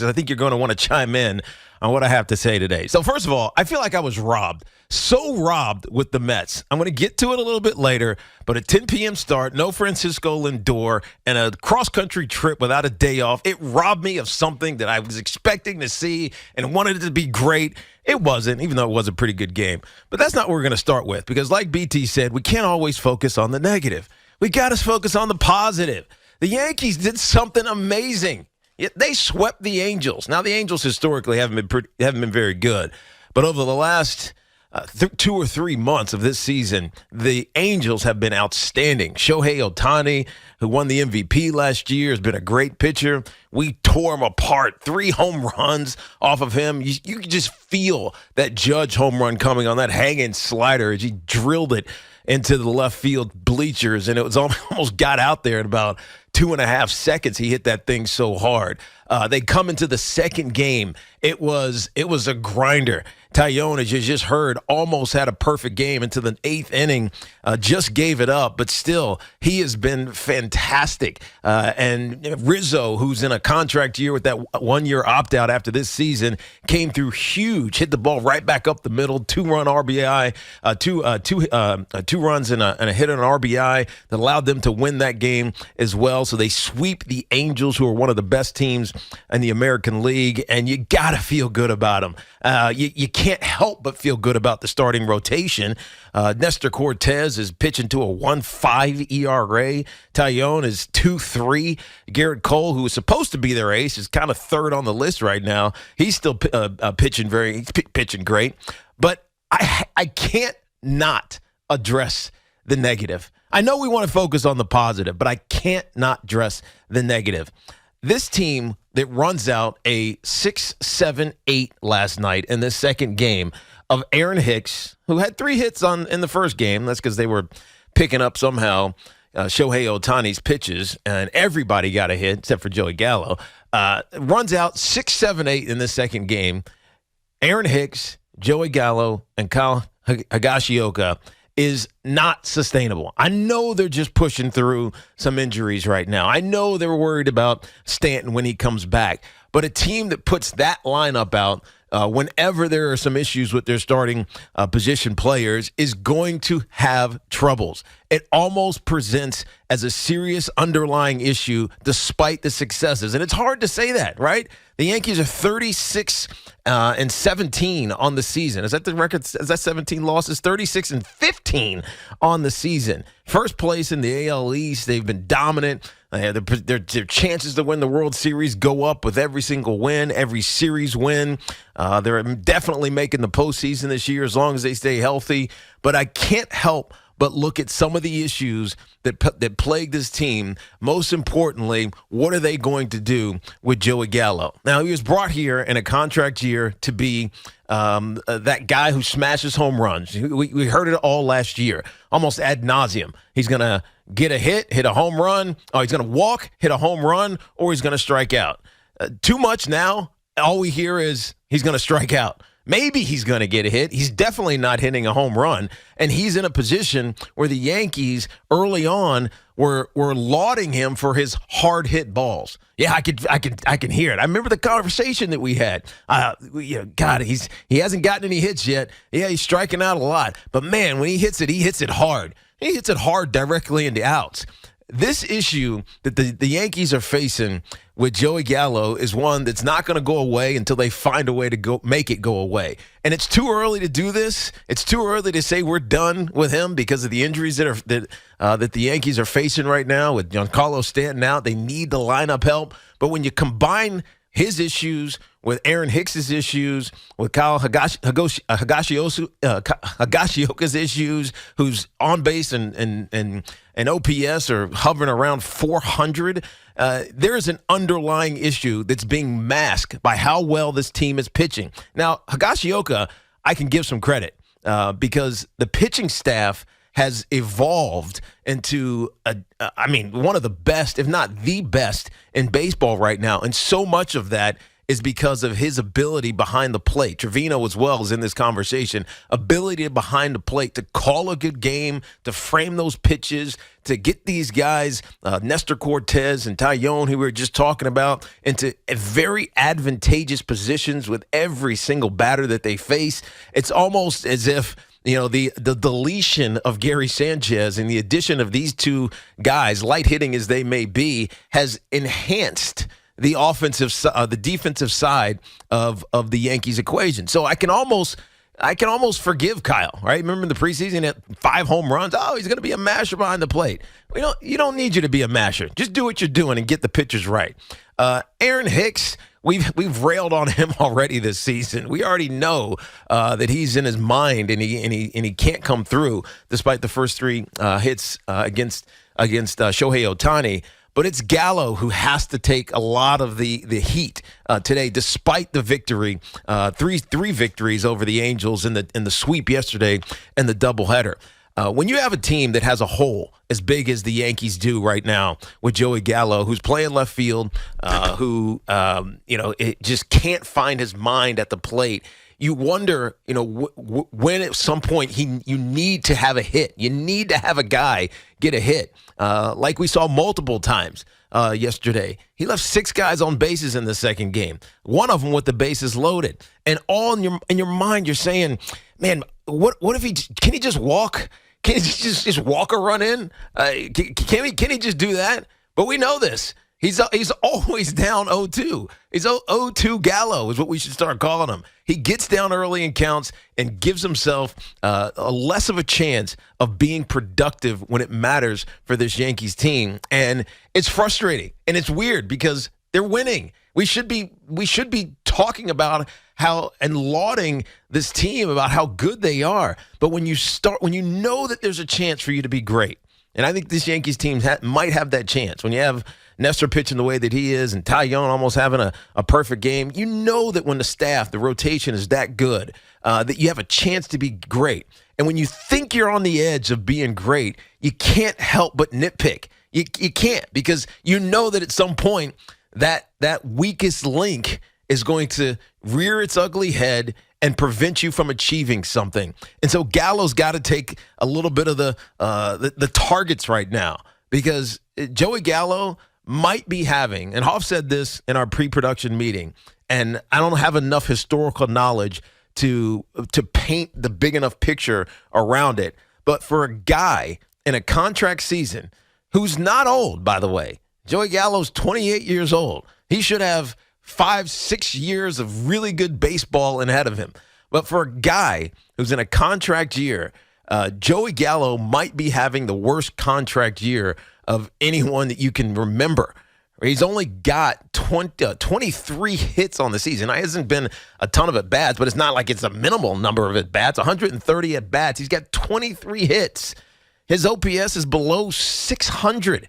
I think you're going to want to chime in on what I have to say today. So first of all, I feel like I was robbed. So robbed with the Mets. I'm going to get to it a little bit later, but a 10 p.m. start, no Francisco Lindor, and a cross-country trip without a day off, it robbed me of something that I was expecting to see and wanted it to be great. It wasn't, even though it was a pretty good game. But that's not what we're going to start with, because like BT said, we can't always focus on the negative. We got to focus on the positive. The Yankees did something amazing. They swept the Angels. Now, the Angels historically haven't been very good, but over the last 2 or 3 months of this season, the Angels have been outstanding. Shohei Ohtani, who won the MVP last year, has been a great pitcher. We tore him apart. 3 home runs off of him. You could just feel that Judge home run coming on that hanging slider as he drilled it into the left field bleachers, and it was almost got out there in about 2.5 seconds. He hit that thing so hard. They come into the second game. It was a grinder. Taillon, as you just heard, almost had a perfect game into the 8th inning, just gave it up, but still, he has been fantastic. And Rizzo, who's in a contract year with that 1-year opt-out after this season, came through huge, hit the ball right back up the middle, 2-run RBI, two runs and a hit on an RBI that allowed them to win that game as well. So they sweep the Angels, who are one of the best teams in the American League, and you got to feel good about them. You can't help but feel good about the starting rotation. Nestor Cortez is pitching to a 1.5 ERA. Taillon is 2.3. Garrett Cole, who is supposed to be their ace, is kind of third on the list right now. He's still pitching great. But I can't not address the negative. I know we want to focus on the positive, but I can't not address the negative. This team that runs out a 6-7-8 last night in the second game of Aaron Hicks, who had 3 hits in the first game. That's because they were picking up somehow Shohei Ohtani's pitches, and everybody got a hit except for Joey Gallo. Runs out 6-7-8 in the second game. Aaron Hicks, Joey Gallo, and Kyle Higashioka is not sustainable. I know they're just pushing through some injuries right now. I know they're worried about Stanton when he comes back. But a team that puts that lineup out whenever there are some issues with their starting position players is going to have troubles. It almost presents as a serious underlying issue despite the successes. And it's hard to say that, right? The Yankees are 36-17 on the season. Is that the record? Is that 17 losses? 36-15 on the season. First place in the AL East. They've been dominant. Their chances to win the World Series go up with every single win, every series win. They're definitely making the postseason this year as long as they stay healthy. But I can't help but look at some of the issues that plague this team. Most importantly, what are they going to do with Joey Gallo? Now, he was brought here in a contract year to be that guy who smashes home runs. We heard it all last year, almost ad nauseum. He's going to get a hit a home run, or he's going to walk, hit a home run, or he's going to strike out. Too much now. All we hear is he's going to strike out. Maybe he's going to get a hit. He's definitely not hitting a home run. And he's in a position where the Yankees early on were lauding him for his hard hit balls. Yeah, I can hear it. I remember the conversation that we had. God, he hasn't gotten any hits yet. Yeah, he's striking out a lot. But man, when he hits it hard. He hits it hard directly into outs. This issue that the Yankees are facing with Joey Gallo is one that's not going to go away until they find a way to make it go away. And it's too early to do this. It's too early to say we're done with him because of the injuries that the Yankees are facing right now with Giancarlo Stanton out. They need the lineup help. But when you combine his issues with Aaron Hicks's issues, with Kyle Higashioka's issues, who's on base and OPS are hovering around 400, there is an underlying issue that's being masked by how well this team is pitching. Now, Higashioka, I can give some credit because the pitching staff has evolved into, one of the best, if not the best, in baseball right now. And so much of that is because of his ability behind the plate. Trevino as well is in this conversation. Ability behind the plate to call a good game, to frame those pitches, to get these guys, Nestor Cortez and Taillon, who we were just talking about, into very advantageous positions with every single batter that they face. It's almost as if the deletion of Gary Sanchez and the addition of these two guys, light hitting as they may be, has enhanced the the defensive side of the Yankees equation. So I can almost forgive Kyle, right? Remember in the preseason, he had 5 home runs. Oh, he's going to be a masher behind the plate. You don't need you to be a masher. Just do what you're doing and get the pitchers right. Aaron Hicks, we've railed on him already this season. We already know that he's in his mind and he can't come through despite the first 3 hits against Shohei Ohtani. But it's Gallo who has to take a lot of the heat today, despite the victory, three victories over the Angels in the sweep yesterday and the doubleheader. When you have a team that has a hole as big as the Yankees do right now with Joey Gallo, who's playing left field, who it just can't find his mind at the plate, you wonder, when at some point you need to have a hit. You need to have a guy get a hit, like we saw multiple times yesterday. He left 6 guys on bases in the second game, one of them with the bases loaded. And all in your mind, you're saying, man, what if can he just walk? Can he just walk a run in? Can he just do that? But we know this. He's always down 0-2. He's 0-2 Gallo is what we should start calling him. He gets down early in counts and gives himself a less of a chance of being productive when it matters for this Yankees team. And it's frustrating and it's weird because they're winning. We should be talking about how and lauding this team about how good they are. But when you know that there's a chance for you to be great, and I think this Yankees team might have that chance. When you have Nestor pitching the way that he is and Taillon almost having a perfect game, you know that when the rotation is that good, that you have a chance to be great. And when you think you're on the edge of being great, you can't help but nitpick. You can't, because you know that at some point that weakest link is going to rear its ugly head and prevent you from achieving something. And so Gallo's got to take a little bit of the targets right now, because Joey Gallo might be having, and Hoff said this in our pre-production meeting, and I don't have enough historical knowledge to paint the big enough picture around it, but for a guy in a contract season who's not old, by the way, Joey Gallo's 28 years old. He should have 5-6 years of really good baseball ahead of him. But for a guy who's in a contract year, Joey Gallo might be having the worst contract year of anyone that you can remember. He's only got 23 hits on the season. It hasn't been a ton of at-bats, but it's not like it's a minimal number of at-bats. 130 at-bats. He's got 23 hits. His OPS is below 600.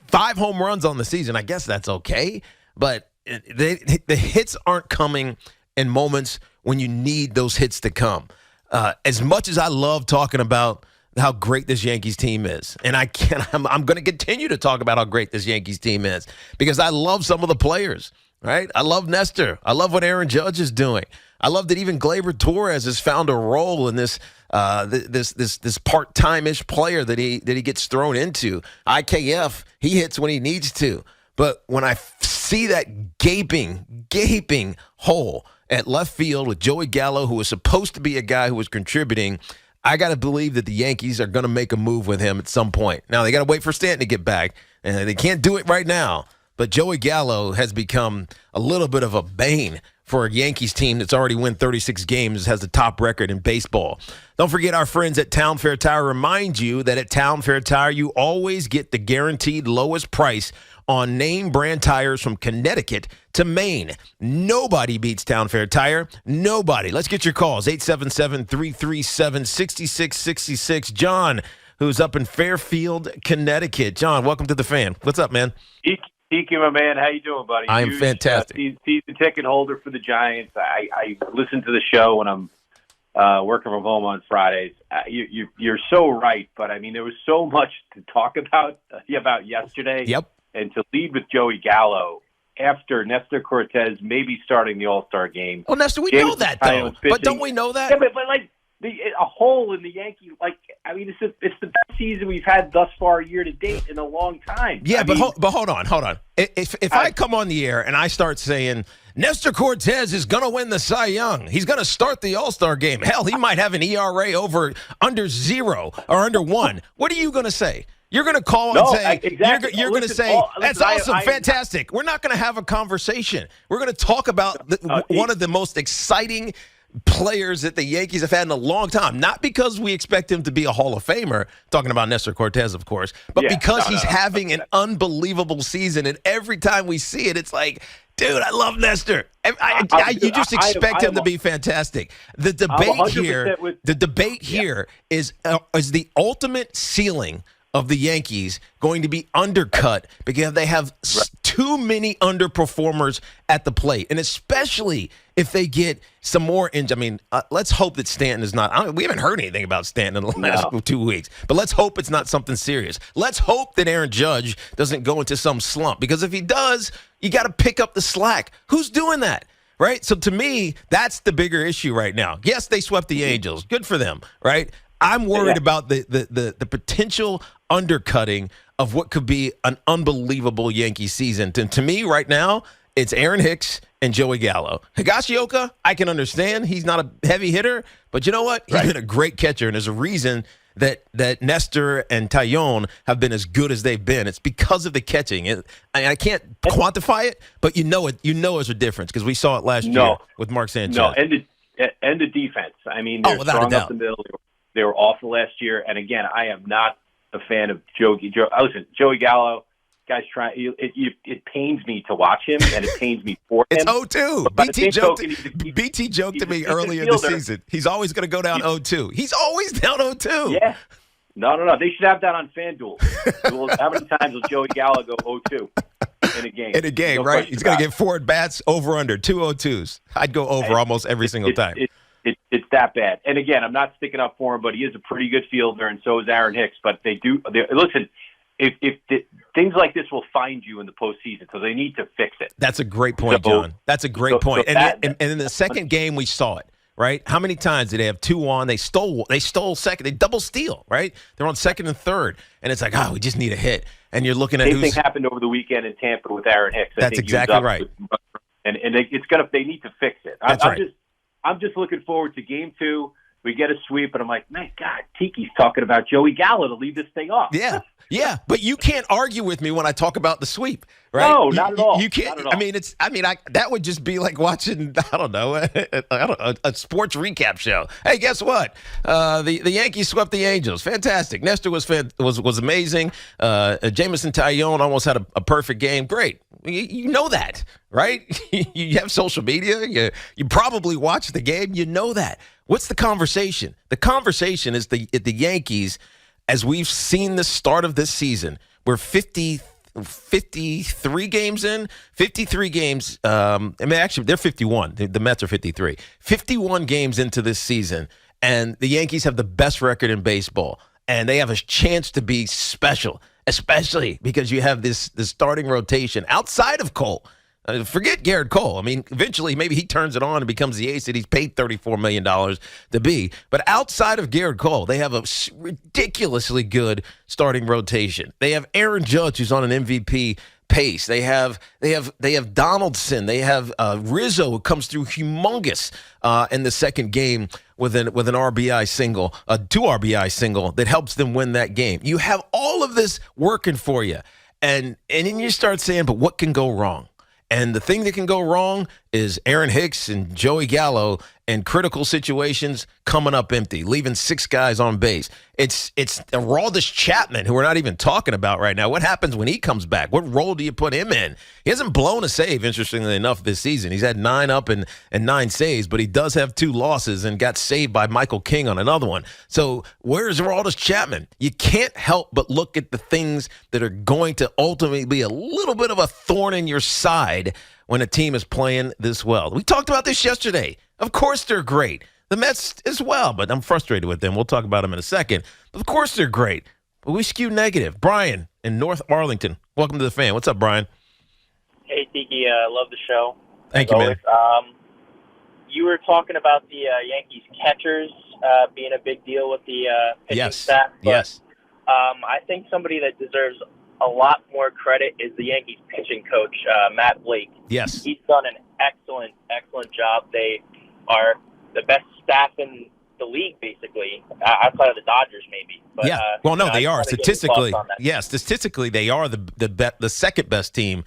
5 home runs on the season. I guess that's okay, but the hits aren't coming in moments when you need those hits to come. As much as I love talking about how great this Yankees team is, and I'm going to continue to talk about how great this Yankees team is, because I love some of the players, right? I love Nestor. I love what Aaron Judge is doing. I love that even Gleyber Torres has found a role in this part-time-ish player that he gets thrown into. IKF, he hits when he needs to. But when I see that gaping hole at left field with Joey Gallo, who was supposed to be a guy who was contributing, I got to believe that the Yankees are going to make a move with him at some point. Now, they got to wait for Stanton to get back, and they can't do it right now. But Joey Gallo has become a little bit of a bane for a Yankees team that's already won 36 games, has the top record in baseball. Don't forget our friends at Town Fair Tire remind you that at Town Fair Tire, you always get the guaranteed lowest price on name brand tires from Connecticut to Maine. Nobody beats Town Fair Tire. Nobody. Let's get your calls. 877-337-6666. John, who's up in Fairfield, Connecticut. John, welcome to the Fan. What's up, man? Tiki, my man. How you doing, buddy? I am fantastic. Season ticket holder for the Giants. I listen to the show when I'm working from home on Fridays. You're so right, but I mean, there was so much to talk about yesterday. Yep. And to lead with Joey Gallo, after Nestor Cortez maybe starting the All-Star game. Oh, Nestor, we know that, though. But don't we know that? Yeah, but like a hole in the Yankee, it's the best season we've had thus far year to date in a long time. Yeah, but hold on. If I come on the air and I start saying Nestor Cortez is going to win the Cy Young, he's going to start the All-Star game. Hell, he might have an ERA under 0 or under 1. What are you going to say? You're going to call and say, exactly. You're going to say, that's awesome, fantastic. We're not going to have a conversation. We're going to talk about one of the most exciting players that the Yankees have had in a long time. Not because we expect him to be a Hall of Famer, talking about Nestor Cortez, of course, but because he's having an unbelievable season. And every time we see it, it's like, dude, I love Nestor. You just expect him to be fantastic. The debate here is the ultimate ceiling of the Yankees going to be undercut because they have too many underperformers at the plate, and especially if they get some more injuries. I mean, let's hope that Stanton is not. We haven't heard anything about Stanton in the last 2 weeks, but let's hope it's not something serious. Let's hope that Aaron Judge doesn't go into some slump, because if he does, you got to pick up the slack. Who's doing that? Right? So to me, that's the bigger issue right now. Yes, they swept the Angels. Good for them, right? I'm worried about the potential undercutting of what could be an unbelievable Yankee season. To me, right now, it's Aaron Hicks and Joey Gallo. Higashioka, I can understand. He's not a heavy hitter, but you know what? He's been a great catcher, and there's a reason that Nestor and Taillon have been as good as they've been. It's because of the catching. I can't quantify it, but you know there's a difference because we saw it last year with Mark Sanchez. No, and the defense. I mean, they're strong up the middle. They were awful last year, and again, I am not a fan of Joey. Listen, Joey Gallo, guys, it pains me to watch him, and it pains me for him. It's 0-2. BT joked to me earlier in the season. He's always going to go down 0-2. He's always down 0-2. Yeah. No. They should have that on FanDuel. How many times will Joey Gallo go 0-2 in a game? In a game, no, right? He's going to get 4 at-bats, over-under, 2 0-2s. I'd go over almost every single time. It's that bad. And again, I'm not sticking up for him, but he is a pretty good fielder, and so is Aaron Hicks. But listen, if things like this will find you in the postseason, so they need to fix it. That's a great point, John. That's a great point. And in the second game, we saw it. Right? How many times did they have 2 on? They stole second. They double steal, right? They're on second and third. And it's like, we just need a hit. And you're looking at same thing happened over the weekend in Tampa with Aaron Hicks. That's exactly right. And they need to fix it. I'm just looking forward to game 2. We get a sweep, and I'm like, my God, Tiki's talking about Joey Gallo to lead this thing off. Yeah, but you can't argue with me when I talk about the sweep, right? No, not at all. You can't. Not at all. That would just be like watching, a sports recap show. Hey, guess what? The Yankees swept the Angels. Fantastic. Nestor was amazing. Jameson Taillon almost had a perfect game. Great. You know that, right? You have social media. You probably watch the game. You know that. What's the conversation? The conversation is the Yankees, as we've seen the start of this season, we're 53 games in. 53 games. Actually, they're 51. The Mets are 53. 51 games into this season, and the Yankees have the best record in baseball, and they have a chance to be special, especially because you have this starting rotation outside of Cole. Forget Garrett Cole. I mean, eventually maybe he turns it on and becomes the ace that he's paid $34 million to be. But outside of Garrett Cole, they have a ridiculously good starting rotation. They have Aaron Judge, who's on an MVP pace. They have Donaldson. They have Rizzo, who comes through humongous in the second game with an RBI single, a 2 RBI single that helps them win that game. You have all of this working for you. And then you start saying, but what can go wrong? And the thing that can go wrong is Aaron Hicks and Joey Gallo in critical situations coming up empty, leaving 6 guys on base. It's Aroldis Chapman, who we're not even talking about right now. What happens when he comes back? What role do you put him in? He hasn't blown a save, interestingly enough, this season. He's had 9 up and 9 saves, but he does have 2 losses and got saved by Michael King on another one. So where's Aroldis Chapman? You can't help but look at the things that are going to ultimately be a little bit of a thorn in your side when a team is playing this well. We talked about this yesterday. Of course they're great. The Mets as well, but I'm frustrated with them. We'll talk about them in a second. But of course they're great. But we skew negative. Brian in North Arlington, welcome to the fan. What's up, Brian? Hey, Tiki, love the show. Thank you, man. You were talking about the Yankees catchers being a big deal with the pitching staff. Yes. I think somebody that deserves a lot more credit is the Yankees pitching coach, Matt Blake. Yes. He's done an excellent job. They are the best staff in the league, basically, outside of the Dodgers, maybe. But, yeah. Well, no, they are statistically. Statistically, they are the second best team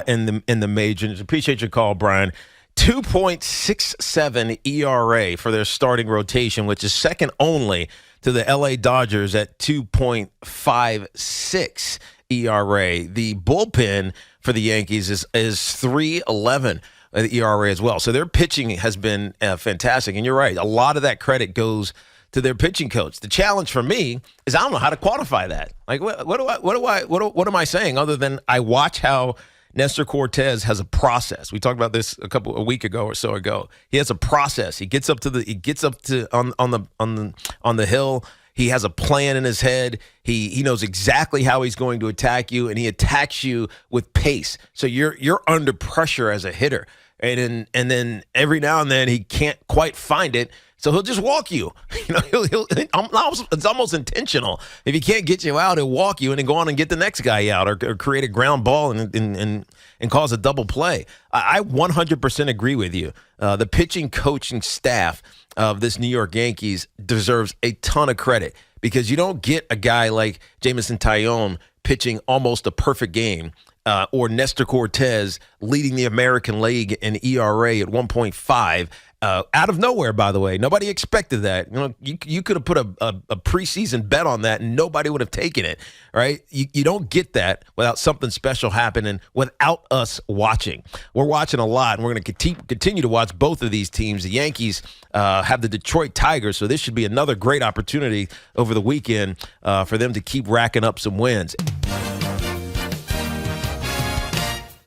in the majors. Appreciate your call, Brian. 2.67 ERA for their starting rotation, which is second only to the LA Dodgers at 2.56 ERA. The bullpen for the Yankees is 3.11 ERA as well. So their pitching has been fantastic. And you're right, a lot of that credit goes to their pitching coach. The challenge for me is I don't know how to quantify that. Like, what am I saying other than I watch how Nestor Cortez has a process. We talked about this a week ago or so ago. He has a process. He gets up to on the hill. He has a plan in his head. He knows exactly how he's going to attack you, and he attacks you with pace. So you're under pressure as a hitter, and then every now and then he can't quite find it. So he'll just walk you. It's almost intentional. If he can't get you out, he'll walk you and then go on and get the next guy out or create a ground ball and cause a double play. I 100% agree with you. The pitching coaching staff of this New York Yankees deserves a ton of credit because you don't get a guy like Jameson Taillon pitching almost a perfect game. Or Nestor Cortez leading the American League in ERA at 1.5 out of nowhere, by the way. Nobody expected that. You could have put a preseason bet on that and nobody would have taken it, right? You don't get that without something special happening without us watching. We're watching a lot, and we're going to continue to watch both of these teams. The Yankees have the Detroit Tigers, so this should be another great opportunity over the weekend for them to keep racking up some wins.